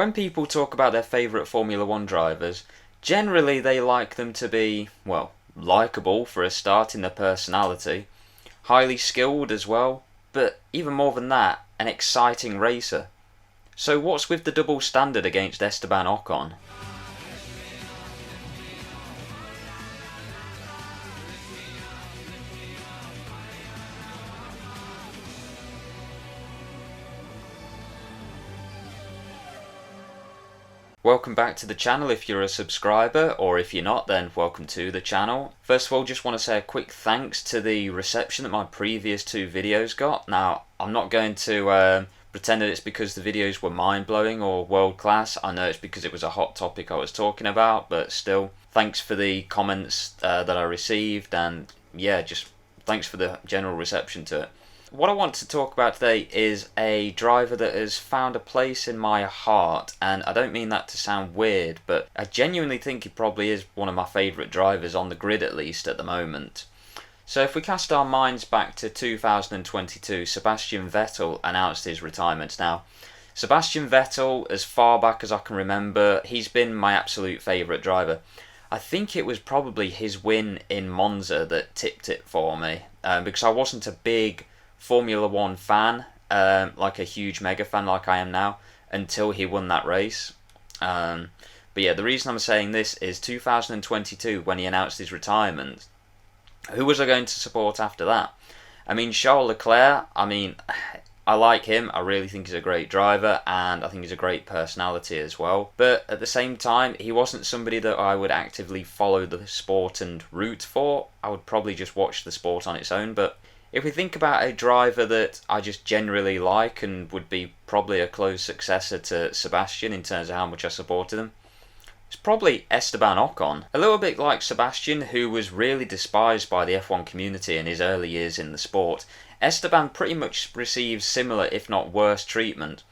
When people talk about their favourite Formula One drivers, generally they like them to be, well, likeable for a start in their personality, highly skilled as well, but even more than that, an exciting racer. So what's with the double standard against Esteban Ocon? Welcome back to the channel if you're a subscriber, or if you're not, then welcome to the channel. First of all, just want to say a quick thanks to the reception that my previous two videos got. Now, I'm not going to pretend that it's because the videos were mind-blowing or world-class. I know it's because it was a hot topic I was talking about, but still, thanks for the comments that I received, and yeah, just thanks for the general reception to it. What I want to talk about today is a driver that has found a place in my heart, and I don't mean that to sound weird, but I genuinely think he probably is one of my favourite drivers on the grid, at least at the moment. So if we cast our minds back to 2022, Sebastian Vettel announced his retirement. Now, Sebastian Vettel, as far back as I can remember, he's been my absolute favourite driver. I think it was probably his win in Monza that tipped it for me, because I wasn't a big Formula One fan, like a huge mega fan like I am now, until he won that race. But yeah, the reason I'm saying this is 2022, when he announced his retirement, who was I going to support after that? I mean, Charles Leclerc, I like him, I really think he's a great driver, and I think he's a great personality as well. But at the same time, he wasn't somebody that I would actively follow the sport and root for. I would probably just watch the sport on its own, but if we think about a driver that I just generally like and would be probably a close successor to Sebastian in terms of how much I supported him, it's probably Esteban Ocon. A little bit like Sebastian, who was really despised by the F1 community in his early years in the sport, Esteban pretty much receives similar, if not worse, treatment.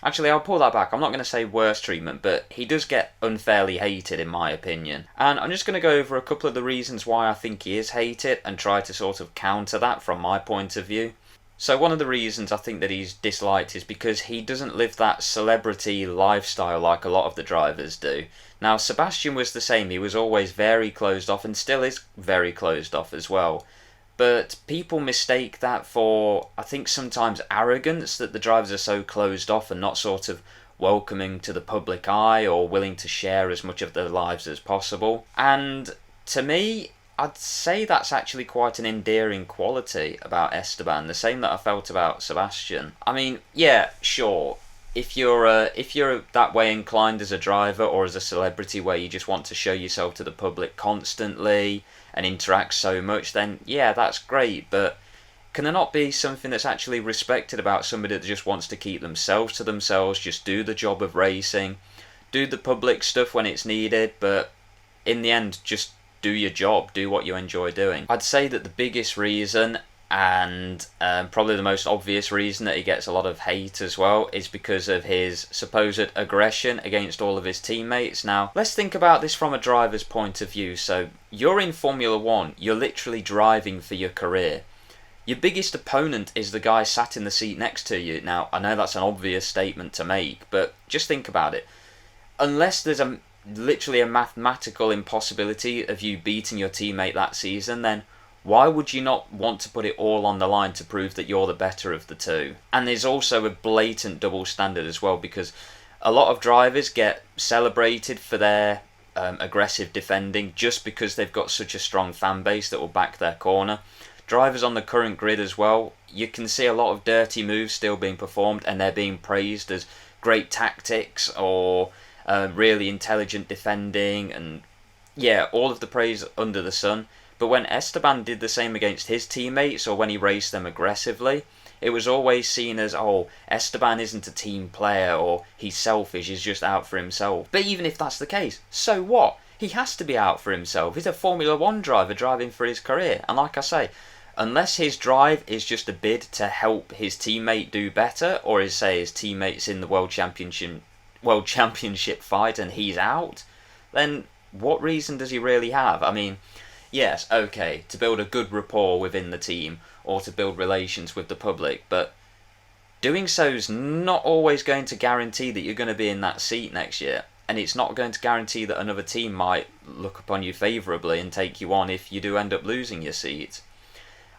Actually, I'll pull that back. I'm not going to say worse treatment, but he does get unfairly hated, in my opinion. And I'm just going to go over a couple of the reasons why I think he is hated and try to sort of counter that from my point of view. So one of the reasons I think that he's disliked is because he doesn't live that celebrity lifestyle like a lot of the drivers do. Now, Sebastian was the same. He was always very closed off and still is very closed off as well. But people mistake that for, I think, sometimes arrogance, that the drivers are so closed off and not sort of welcoming to the public eye or willing to share as much of their lives as possible. And to me, I'd say that's actually quite an endearing quality about Esteban, the same that I felt about Sebastian. I mean, yeah, sure, if you're that way inclined as a driver or as a celebrity where you just want to show yourself to the public constantly and interact so much, then yeah, that's great, but can there not be something that's actually respected about somebody that just wants to keep themselves to themselves, just do the job of racing, do the public stuff when it's needed, but in the end, just do your job, do what you enjoy doing? I'd say that the biggest reason, and probably the most obvious reason that he gets a lot of hate as well, is because of his supposed aggression against all of his teammates. Now, let's think about this from a driver's point of view. So, you're in Formula One, you're literally driving for your career. Your biggest opponent is the guy sat in the seat next to you. Now, I know that's an obvious statement to make, but just think about it. Unless there's literally a mathematical impossibility of you beating your teammate that season, then why would you not want to put it all on the line to prove that you're the better of the two? And there's also a blatant double standard as well, because a lot of drivers get celebrated for their aggressive defending just because they've got such a strong fan base that will back their corner. Drivers on the current grid as well, you can see a lot of dirty moves still being performed and they're being praised as great tactics or really intelligent defending, and yeah, all of the praise under the sun. But when Esteban did the same against his teammates or when he raced them aggressively, it was always seen as, oh, Esteban isn't a team player or he's selfish, he's just out for himself. But even if that's the case, so what? He has to be out for himself. He's a Formula One driver driving for his career. And like I say, unless his drive is just a bid to help his teammate do better, or his teammate's in the World Championship fight and he's out, then what reason does he really have? I mean, yes, okay, to build a good rapport within the team or to build relations with the public, but doing so is not always going to guarantee that you're going to be in that seat next year. And it's not going to guarantee that another team might look upon you favourably and take you on if you do end up losing your seat.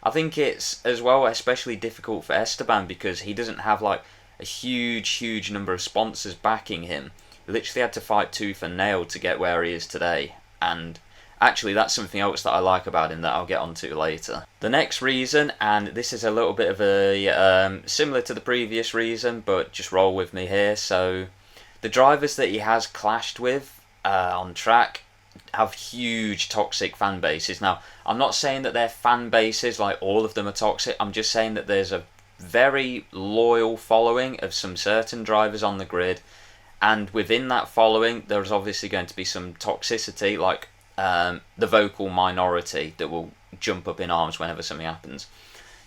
I think it's, as well, especially difficult for Esteban because he doesn't have like a huge number of sponsors backing him. He literally had to fight tooth and nail to get where he is today. And actually, that's something else that I like about him that I'll get onto later. The next reason, and this is a little bit of a similar to the previous reason, but just roll with me here. So the drivers that he has clashed with on track have huge toxic fan bases. Now, I'm not saying that their fan bases, like all of them, are toxic. I'm just saying that there's a very loyal following of some certain drivers on the grid, and within that following, there's obviously going to be some toxicity, like the vocal minority that will jump up in arms whenever something happens.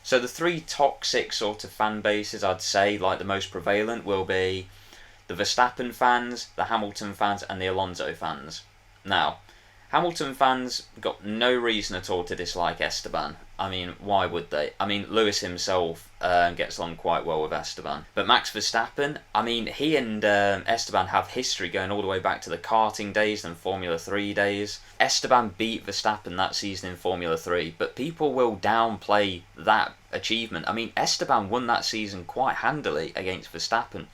So the three toxic sort of fan bases, I'd say, like the most prevalent, will be the Verstappen fans, the Hamilton fans, and the Alonso fans. Now, Hamilton fans got no reason at all to dislike Esteban. I mean, why would they? I mean, Lewis himself gets along quite well with Esteban. But Max Verstappen, I mean, he and Esteban have history going all the way back to the karting days and Formula 3 days. Esteban beat Verstappen that season in Formula 3, but people will downplay that achievement. I mean, Esteban won that season quite handily against Verstappen.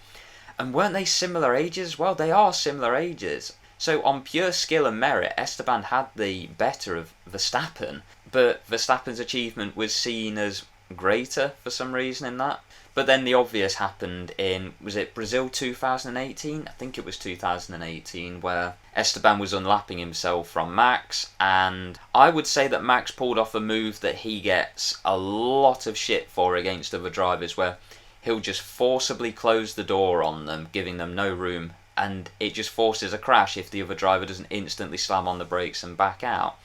And weren't they similar ages? Well, they are similar ages. So on pure skill and merit, Esteban had the better of Verstappen, but Verstappen's achievement was seen as greater for some reason in that. But then the obvious happened in, was it Brazil 2018? I think it was 2018, where Esteban was unlapping himself from Max, and I would say that Max pulled off a move that he gets a lot of shit for against other drivers, where he'll just forcibly close the door on them, giving them no room, and it just forces a crash if the other driver doesn't instantly slam on the brakes and back out.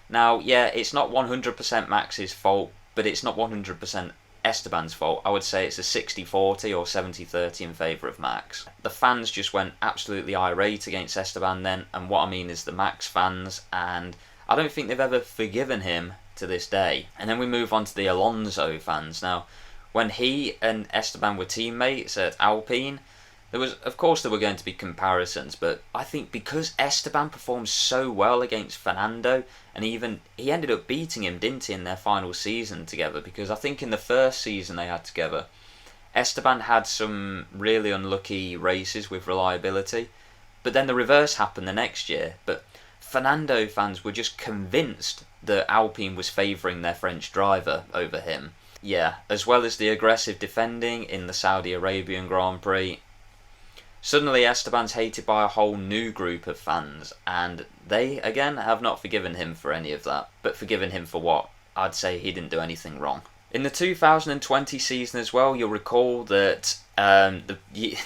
Now, yeah, it's not 100% Max's fault, but it's not 100% Esteban's fault. I would say it's a 60-40 or 70-30 in favour of Max. The fans just went absolutely irate against Esteban then, and what I mean is the Max fans, and I don't think they've ever forgiven him to this day. And then we move on to the Alonso fans. Now, when he and Esteban were teammates at Alpine, of course there were going to be comparisons, but I think because Esteban performed so well against Fernando, and he ended up beating him, didn't he, in their final season together, because I think in the first season they had together, Esteban had some really unlucky races with reliability, but then the reverse happened the next year. But Fernando fans were just convinced that Alpine was favouring their French driver over him. Yeah, as well as the aggressive defending in the Saudi Arabian Grand Prix. Suddenly Esteban's hated by a whole new group of fans, and they, again, have not forgiven him for any of that. But forgiven him for what? I'd say he didn't do anything wrong. In the 2020 season as well, you'll recall that the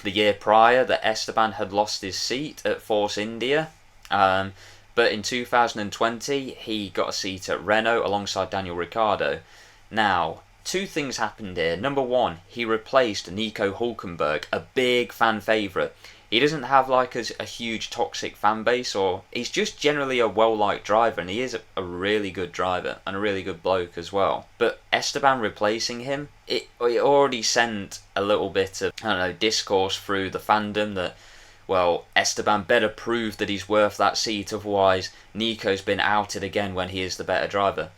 year prior that Esteban had lost his seat at Force India. But in 2020, he got a seat at Renault alongside Daniel Ricciardo. Now, two things happened here. Number one, he replaced Nico Hülkenberg, a big fan favourite. He doesn't have like a huge toxic fan base, or he's just generally a well-liked driver, and he is a really good driver and a really good bloke as well. But Esteban replacing him, it already sent a little bit of, discourse through the fandom that, well, Esteban better prove that he's worth that seat, otherwise Nico's been outed again when he is the better driver.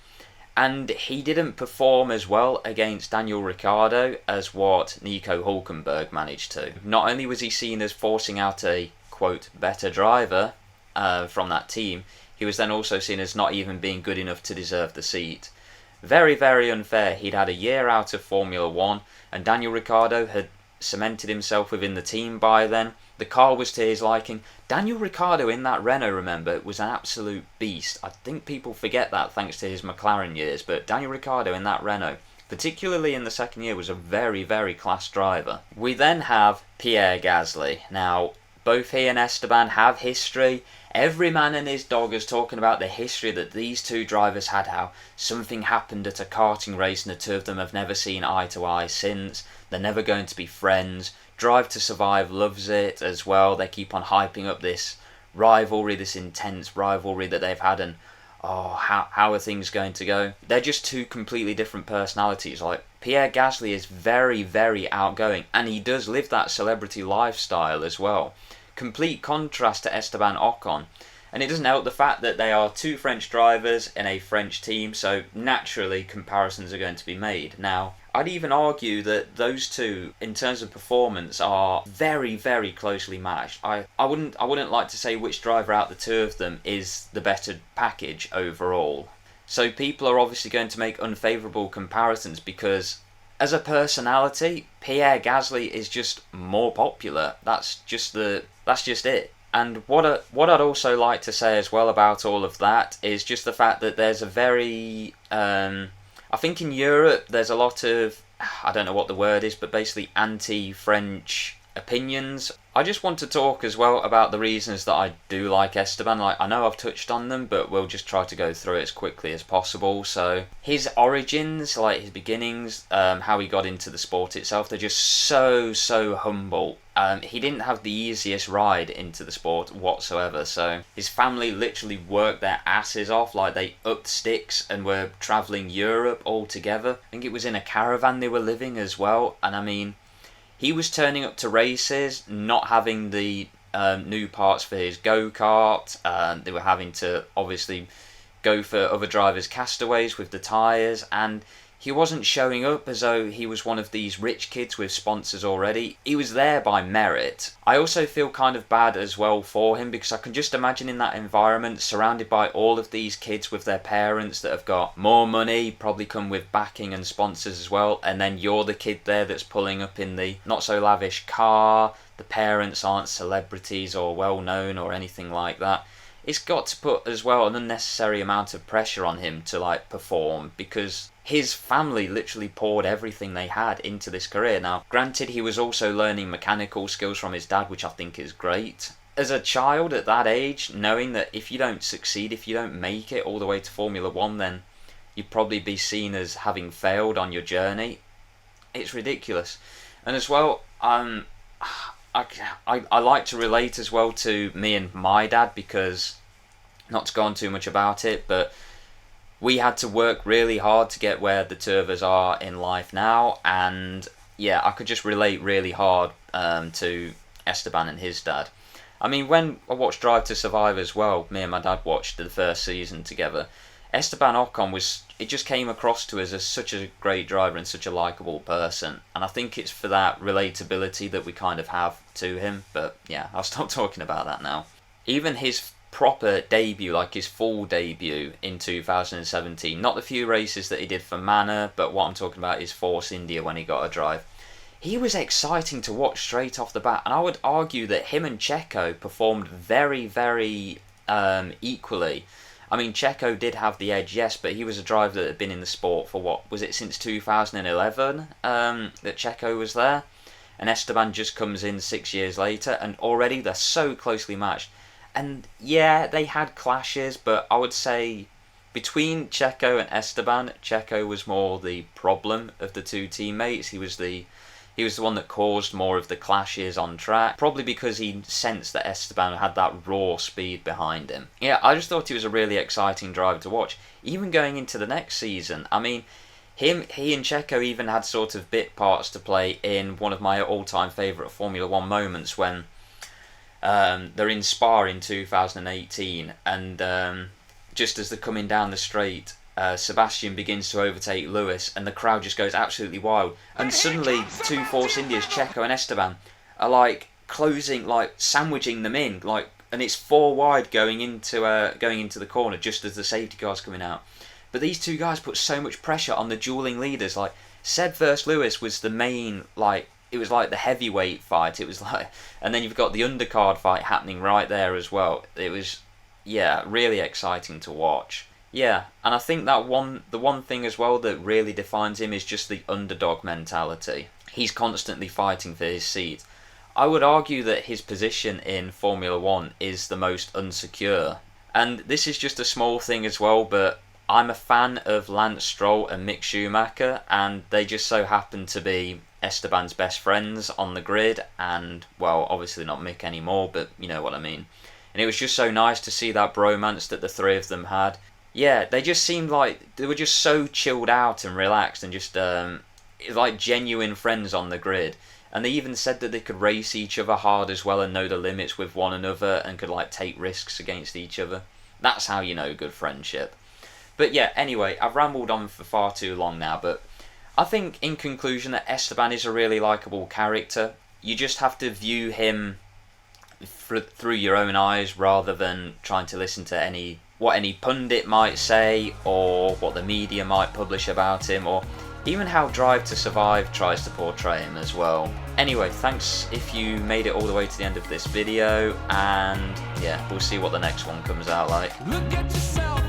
And he didn't perform as well against Daniel Ricciardo as what Nico Hülkenberg managed to. Not only was he seen as forcing out a, quote, better driver from that team, he was then also seen as not even being good enough to deserve the seat. Very, very unfair. He'd had a year out of Formula 1, and Daniel Ricciardo had cemented himself within the team by then. The car was to his liking. Daniel Ricciardo in that Renault, remember, was an absolute beast. I think people forget that thanks to his McLaren years, but Daniel Ricciardo in that Renault, particularly in the second year, was a very, very class driver. We then have Pierre Gasly. Now, both he and Esteban have history. Every man and his dog is talking about the history that these two drivers had, how something happened at a karting race and the two of them have never seen eye to eye since. They're never going to be friends. Drive to Survive loves it as well. They keep on hyping up this rivalry, this intense rivalry that they've had, and oh, how are things going to go? They're just two completely different personalities. Like, Pierre Gasly is very, very outgoing, and he does live that celebrity lifestyle as well. Complete contrast to Esteban Ocon. And it doesn't help the fact that they are two French drivers in a French team, so naturally comparisons are going to be made. Now, I'd even argue that those two, in terms of performance, are very, very closely matched. I wouldn't like to say which driver out the two of them is the better package overall. So people are obviously going to make unfavourable comparisons because, as a personality, Pierre Gasly is just more popular. That's just it. And what I'd also like to say as well about all of that is just the fact that there's a very, I think in Europe there's a lot of, I don't know what the word is, but basically anti-French opinions. I just want to talk as well about the reasons that I do like Esteban. Like, I know I've touched on them, but we'll just try to go through it as quickly as possible. So his origins, like his beginnings, how he got into the sport itself, they're just so humble. He didn't have the easiest ride into the sport whatsoever, so his family literally worked their asses off, like they upped sticks and were travelling Europe all together. I think it was in a caravan they were living as well, and I mean, he was turning up to races, not having the new parts for his go-kart. They were having to obviously go for other drivers' castaways with the tyres, and he wasn't showing up as though he was one of these rich kids with sponsors already. He was there by merit. I also feel kind of bad as well for him because I can just imagine in that environment, surrounded by all of these kids with their parents that have got more money, probably come with backing and sponsors as well, and then you're the kid there that's pulling up in the not so lavish car. The parents aren't celebrities or well known or anything like that. It's got to put as well an unnecessary amount of pressure on him to like perform because his family literally poured everything they had into this career. Now, granted, he was also learning mechanical skills from his dad, which I think is great. As a child at that age, knowing that if you don't succeed, if you don't make it all the way to Formula 1, then you'd probably be seen as having failed on your journey. It's ridiculous. And as well, I like to relate as well to me and my dad because, not to go on too much about it, but we had to work really hard to get where the two of us are in life now, and yeah, I could just relate really hard to Esteban and his dad. I mean, when I watched Drive to Survive as well, me and my dad watched the first season together, Esteban Ocon it just came across to us as such a great driver and such a likeable person, and I think it's for that relatability that we kind of have to him, but yeah, I'll stop talking about that now. Even his proper debut, like his full debut in 2017, not the few races that he did for Manor, but what I'm talking about is Force India when he got a drive. He was exciting to watch straight off the bat, and I would argue that him and Checo performed very, very equally. I mean, Checo did have the edge, yes, but he was a driver that had been in the sport for what, was it since 2011 that Checo was there? And Esteban just comes in 6 years later, and already they're so closely matched. And yeah, they had clashes, but I would say between Checo and Esteban, Checo was more the problem of the two teammates. He was the one that caused more of the clashes on track, probably because he sensed that Esteban had that raw speed behind him. Yeah, I just thought he was a really exciting driver to watch. Even going into the next season, I mean, he and Checo even had sort of bit parts to play in one of my all-time favourite Formula 1 moments when they're in Spa in 2018, and just as they're coming down the straight, Sebastian begins to overtake Lewis, and the crowd just goes absolutely wild. And suddenly, two Force Indias, Checo and Esteban, are like closing, like sandwiching them in, like, and it's four wide going into the corner just as the safety car's coming out. But these two guys put so much pressure on the dueling leaders. Like, Seb versus Lewis was the main, like, it was like the heavyweight fight. It was like, and then you've got the undercard fight happening right there as well. It was, yeah, really exciting to watch. Yeah, and I think that the one thing as well that really defines him is just the underdog mentality. He's constantly fighting for his seat. I would argue that his position in Formula 1 is the most unsecure. And this is just a small thing as well, but I'm a fan of Lance Stroll and Mick Schumacher, and they just so happen to be Esteban's best friends on the grid, and, well, obviously not Mick anymore, but you know what I mean. And it was just so nice to see that bromance that the three of them had. Yeah, they just seemed like they were just so chilled out and relaxed and just like genuine friends on the grid. And they even said that they could race each other hard as well and know the limits with one another and could like take risks against each other. That's how you know good friendship. But yeah, anyway, I've rambled on for far too long now, but I think in conclusion that Esteban is a really likeable character. You just have to view him through your own eyes rather than trying to listen to what any pundit might say or what the media might publish about him or even how Drive to Survive tries to portray him as well. Anyway, thanks if you made it all the way to the end of this video, and yeah, we'll see what the next one comes out like. Look at yourself.